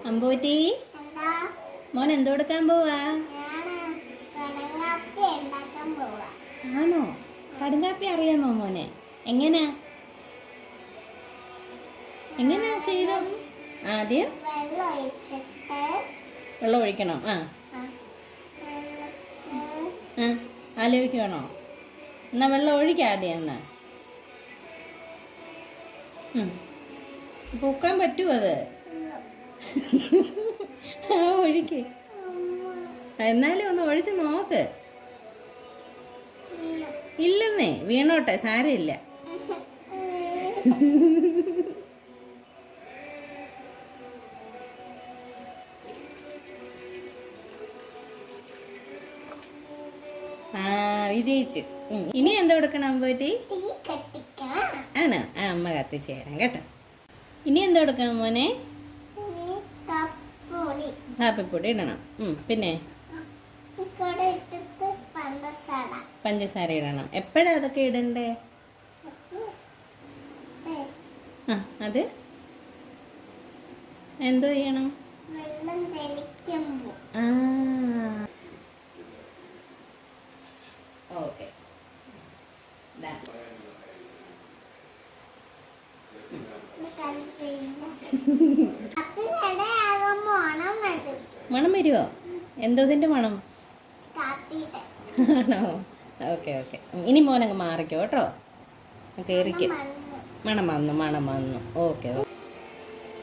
അമ്പൂറ്റി മോൻ എന്തോ എടുക്കാൻ പോവാ? ആണോ? കടുങ്കാപ്പി അറിയാമോ മോനെ? എങ്ങനാ ചെയ്തോ? ആദ്യം വെള്ളം ഒഴിക്കണം. ആലോചിക്കണോ? എന്നാ വെള്ളം ഒഴിക്കാം ആദ്യം. എന്നാ പൊക്കാൻ പറ്റുമോ അത്? ഒഴിക്ക്. എന്നാലും ഒന്ന് ഒഴിച്ച് നോക്ക്. ഇല്ലെന്നേ, വീണോട്ടെ, സാരമില്ല. വിജയിച്ചു. ഇനി എന്താ കൊടുക്കണം അമ്പൂറ്റി? ആണോ? അമ്മ കത്തിച്ച് തരാം കേട്ടോ. ഇനി എന്താ കൊടുക്കണം മോനെ? കാപ്പിപ്പൊടി ഇടണം. പിന്നെ പഞ്ചസാര ഇടണം. എപ്പോഴാ അതൊക്കെ ഇടണ്ടേ? അത് എന്തോ ചെയ്യണം? ഓക്കെ. മണം വരുമോ? എന്തോതിന്റെ മണം? ആണോ? Okay okay. ഇനി മോനങ്ങ് മാറിക്കോ കേട്ടോ. കയറിക്കും. മണം വന്നു. Okay okay.